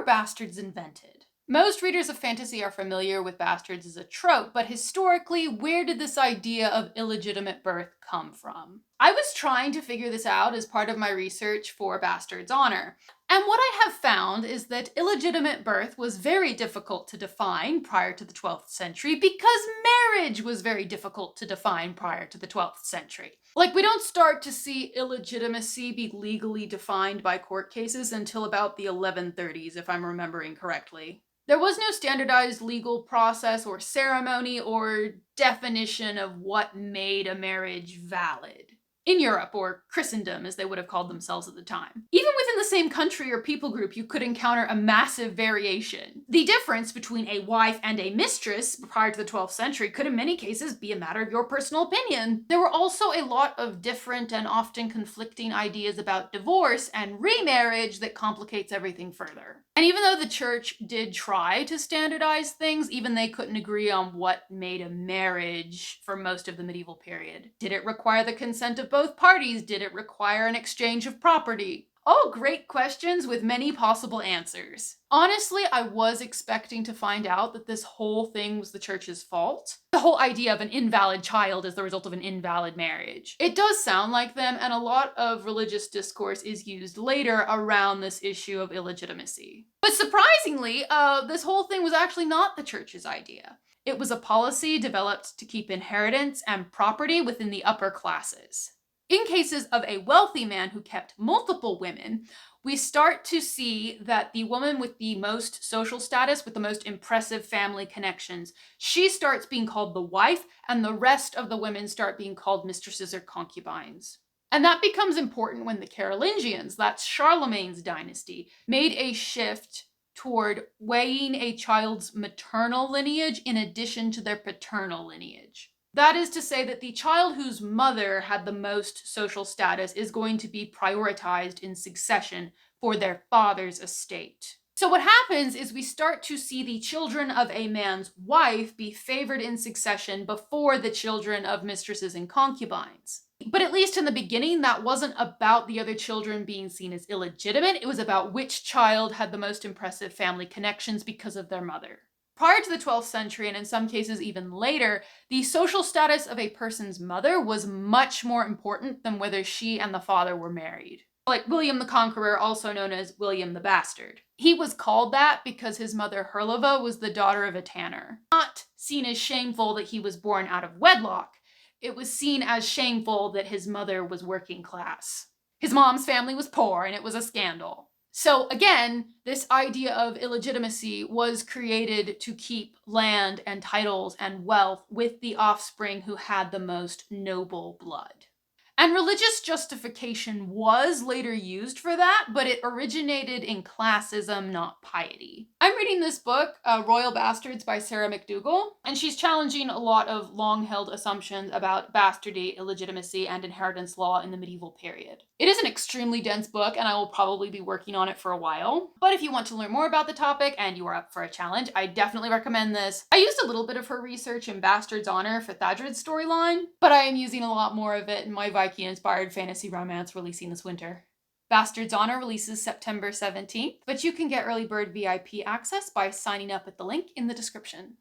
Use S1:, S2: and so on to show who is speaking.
S1: bastards invented? Most readers of fantasy are familiar with bastards as a trope, but historically, where did this idea of illegitimate birth come from? I was trying to figure this out as part of my research for Bastard's Honor. And what I have found is that illegitimate birth was very difficult to define prior to the 12th century because marriage was very difficult to define prior to the 12th century. Like, we don't start to see illegitimacy be legally defined by court cases until about the 1130s, if I'm remembering correctly. There was no standardized legal process or ceremony or definition of what made a marriage valid in Europe, or Christendom as they would have called themselves at the time. Even within the same country or people group, you could encounter a massive variation. The difference between a wife and a mistress prior to the 12th century could in many cases be a matter of your personal opinion. There were also a lot of different and often conflicting ideas about divorce and remarriage that complicates everything further. And even though the church did try to standardize things, even they couldn't agree on what made a marriage for most of the medieval period. Did it require the consent of both parties? Did it require an exchange of property? All great questions with many possible answers. Honestly, I was expecting to find out that this whole thing was the church's fault. The whole idea of an invalid child as the result of an invalid marriage. It does sound like them, and a lot of religious discourse is used later around this issue of illegitimacy. But surprisingly, this whole thing was actually not the church's idea. It was a policy developed to keep inheritance and property within the upper classes. In cases of a wealthy man who kept multiple women, we start to see that the woman with the most social status, with the most impressive family connections, she starts being called the wife, and the rest of the women start being called mistresses or concubines. And that becomes important when the Carolingians, that's Charlemagne's dynasty, made a shift toward weighing a child's maternal lineage in addition to their paternal lineage. That is to say that the child whose mother had the most social status is going to be prioritized in succession for their father's estate. So what happens is we start to see the children of a man's wife be favored in succession before the children of mistresses and concubines. But at least in the beginning, that wasn't about the other children being seen as illegitimate. It was about which child had the most impressive family connections because of their mother. Prior to the 12th century, and in some cases even later, the social status of a person's mother was much more important than whether she and the father were married. Like William the Conqueror, also known as William the Bastard. He was called that because his mother Herleva was the daughter of a tanner. Not seen as shameful that he was born out of wedlock. It was seen as shameful that his mother was working class. His mom's family was poor, and it was a scandal. So again, this idea of illegitimacy was created to keep land and titles and wealth with the offspring who had the most noble blood. And religious justification was later used for that, but it originated in classism, not piety. I'm reading this book, Royal Bastards by Sarah McDougall, and she's challenging a lot of long-held assumptions about bastardy, illegitimacy, and inheritance law in the medieval period. It is an extremely dense book, and I will probably be working on it for a while. But if you want to learn more about the topic and you are up for a challenge, I definitely recommend this. I used a little bit of her research in Bastard's Honor for Thadrade's storyline, but I am using a lot more of it in my Viking-inspired fantasy romance releasing this winter. Bastard's Honor releases September 17th, but you can get early bird VIP access by signing up at the link in the description.